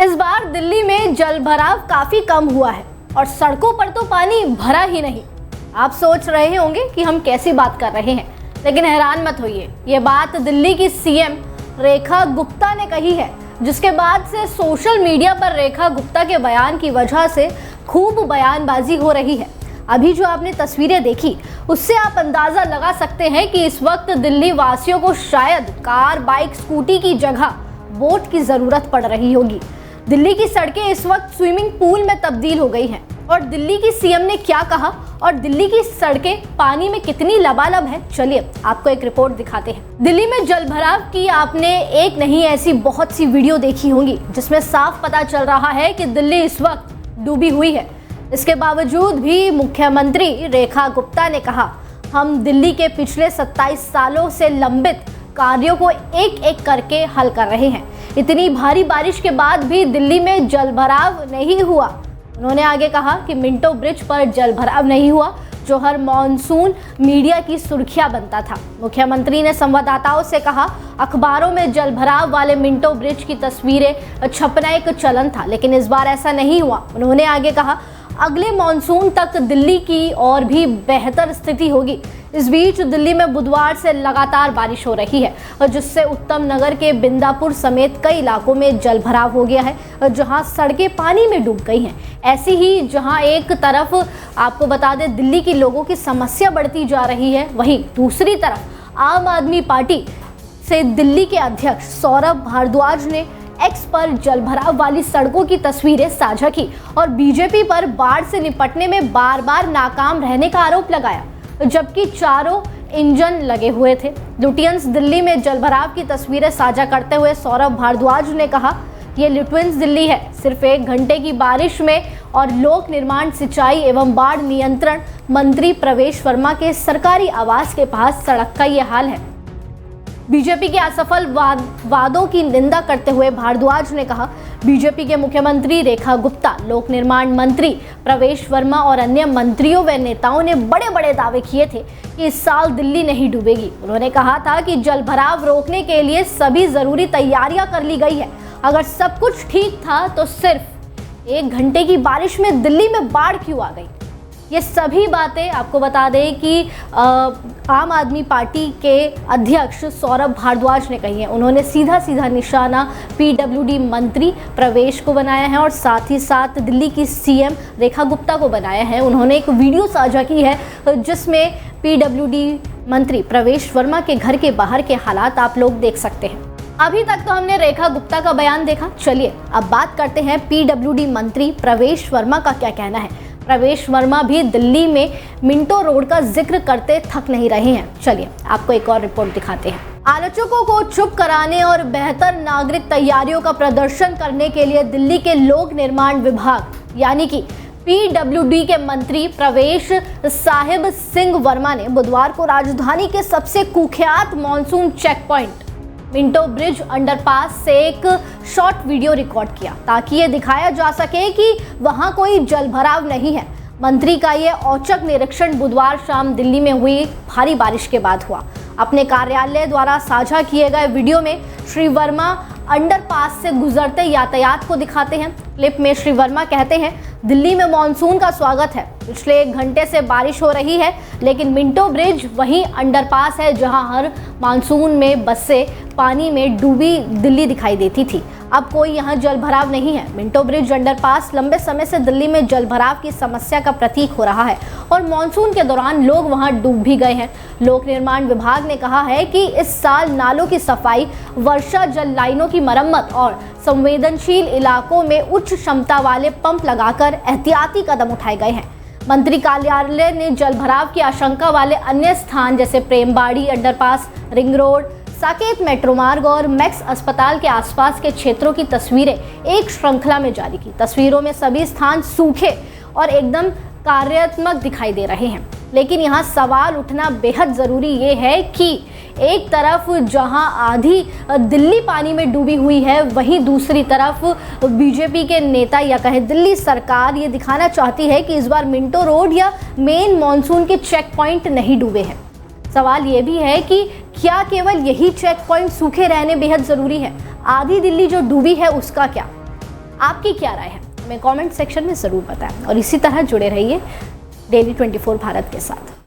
इस बार दिल्ली में जल भराव काफी कम हुआ है और सड़कों पर तो पानी भरा ही नहीं। आप सोच रहे होंगे कि हम कैसी बात कर रहे हैं, लेकिन हैरान मत होइए। ये बात दिल्ली की सीएम रेखा गुप्ता ने कही है, जिसके बाद से सोशल मीडिया पर रेखा गुप्ता के बयान की वजह से खूब बयानबाजी हो रही है। अभी जो आपने तस्वीरें देखी, उससे आप अंदाजा लगा सकते हैं कि इस वक्त दिल्ली वासियों को शायद कार, बाइक, स्कूटी की जगह बोट की जरूरत पड़ रही होगी। दिल्ली की सड़कें इस वक्त स्विमिंग पूल में तब्दील हो गई हैं। और दिल्ली की सीएम ने क्या कहा और दिल्ली की सड़कें पानी में कितनी लबालब है, चलिए आपको एक रिपोर्ट दिखाते हैं। दिल्ली में जल भराव की आपने एक नहीं ऐसी बहुत सी वीडियो देखी होंगी, जिसमें साफ पता चल रहा है कि दिल्ली इस वक्त डूबी हुई है। इसके बावजूद भी मुख्यमंत्री रेखा गुप्ता ने कहा, हम दिल्ली के पिछले 27 सालों से लंबित कार्यों को एक एक करके हल कर रहे हैं। इतनी भारी बारिश के बाद भी दिल्ली में जलभराव नहीं हुआ। उन्होंने आगे कहा कि मिंटो ब्रिज पर जलभराव नहीं हुआ, जो हर मॉनसून मीडिया की सुर्खियां बनता था। मुख्यमंत्री ने संवाददाताओं से कहा, अखबारों में जलभराव वाले मिंटो ब्रिज की तस्वीरें छपना एक चलन था, लेकिन इस बार ऐसा नहीं हुआ। उन्होंने आगे कहा, अगले मॉनसून तक दिल्ली की और भी बेहतर स्थिति होगी। इस बीच दिल्ली में बुधवार से लगातार बारिश हो रही है, और जिससे उत्तम नगर के बिंदापुर समेत कई इलाकों में जलभराव हो गया है, जहां सड़कें पानी में डूब गई हैं। ऐसी ही जहां एक तरफ आपको बता दें दिल्ली के लोगों की समस्या बढ़ती जा रही है, वहीं दूसरी तरफ आम आदमी पार्टी से दिल्ली के अध्यक्ष सौरभ भारद्वाज ने एक्स पर जलभराव वाली सड़कों की तस्वीरें साझा की और बीजेपी पर बाढ़ से निपटने में बार बार नाकाम रहने का आरोप लगाया, जबकि चारों इंजन लगे हुए थे। लुटियंस दिल्ली में जलभराव की तस्वीरें साझा करते हुए सौरभ भारद्वाज ने कहा, ये लुटियंस दिल्ली है। सिर्फ 1 घंटे की बारिश में और लोक निर्माण, सिंचाई एवं बाढ़ नियंत्रण मंत्री प्रवेश वर्मा के सरकारी आवास के पास सड़क का ये हाल है। बीजेपी के असफल वादों की निंदा करते हुए भारद्वाज ने कहा, बीजेपी के मुख्यमंत्री रेखा गुप्ता, लोक निर्माण मंत्री प्रवेश वर्मा और अन्य मंत्रियों व नेताओं ने बड़े बड़े दावे किए थे कि इस साल दिल्ली नहीं डूबेगी। उन्होंने कहा था कि जलभराव रोकने के लिए सभी जरूरी तैयारियां कर ली गई है। अगर सब कुछ ठीक था तो सिर्फ 1 घंटे की बारिश में दिल्ली में बाढ़ क्यों आ गई। ये सभी बातें आपको बता दें कि आम आदमी पार्टी के अध्यक्ष सौरभ भारद्वाज ने कही है। उन्होंने सीधा सीधा निशाना पीडब्ल्यूडी मंत्री प्रवेश को बनाया है और साथ ही साथ दिल्ली की सीएम रेखा गुप्ता को बनाया है। उन्होंने एक वीडियो साझा की है, जिसमें पीडब्ल्यूडी मंत्री प्रवेश वर्मा के घर के बाहर के हालात आप लोग देख सकते हैं। अभी तक तो हमने रेखा गुप्ता का बयान देखा, चलिए अब बात करते हैं पीडब्ल्यूडी मंत्री प्रवेश वर्मा का क्या कहना है। प्रवेश वर्मा भी दिल्ली में मिंटो रोड का जिक्र करते थक नहीं रहे हैं। चलिए आपको एक और रिपोर्ट दिखाते हैं। आलोचकों को चुप कराने और बेहतर नागरिक तैयारियों का प्रदर्शन करने के लिए दिल्ली के लोक निर्माण विभाग यानी कि पीडब्ल्यूडी के मंत्री प्रवेश साहिब सिंह वर्मा ने बुधवार को राजधानी के सबसे कुख्यात monsoon check point Minto bridge underpass से एक शॉर्ट वीडियो रिकॉर्ड किया, ताकि ये दिखाया जा सके कि वहां कोई जलभराव नहीं है। मंत्री का ये औचक निरीक्षण बुधवार शाम दिल्ली में हुई भारी बारिश के बाद हुआ। अपने कार्यालय द्वारा साझा किए गए वीडियो में श्री वर्मा अंडरपास से गुजरते यातायात को दिखाते हैं। क्लिप में श्री वर्मा कहते हैं, दिल्ली में मॉनसून का स्वागत है। पिछले 1 घंटे से बारिश हो रही है, लेकिन मिंटो ब्रिज वही अंडरपास है जहां हर मानसून में बसें पानी में डूबी दिल्ली दिखाई देती थी। अब कोई यहाँ जलभराव नहीं है। मिंटो ब्रिज अंडरपास लंबे समय से दिल्ली में जलभराव की समस्या का प्रतीक हो रहा है और मॉनसून के दौरान लोग वहां डूब भी गए हैं। लोक निर्माण विभाग ने कहा है कि इस साल नालों की सफाई, वर्षा जल लाइनों की मरम्मत और संवेदनशील इलाकों में उच्च क्षमता वाले पंप लगाकर एहतियाती कदम उठाए गए हैं। मंत्री कार्यालय ने जलभराव की आशंका वाले अन्य स्थान जैसे Prembari underpass, ring road, Saket metro मार्ग और मैक्स अस्पताल के आसपास के क्षेत्रों की तस्वीरें एक श्रृंखला में जारी की। तस्वीरों में सभी स्थान सूखे और एकदम कार्यात्मक दिखाई दे रहे हैं, लेकिन यहाँ सवाल उठना बेहद ज़रूरी ये है कि एक तरफ जहां आधी दिल्ली पानी में डूबी हुई है, वहीं दूसरी तरफ बीजेपी के नेता या कहें दिल्ली सरकार ये दिखाना चाहती है कि इस बार मिंटो रोड या मेन मॉनसून के चेक पॉइंट नहीं डूबे हैं। सवाल ये भी है कि क्या केवल यही चेक पॉइंट सूखे रहने बेहद ज़रूरी है? आधी दिल्ली जो डूबी है उसका क्या? आपकी क्या राय है हमें कमेंट सेक्शन में ज़रूर बताएं और इसी तरह जुड़े रहिए डेली 24 भारत के साथ।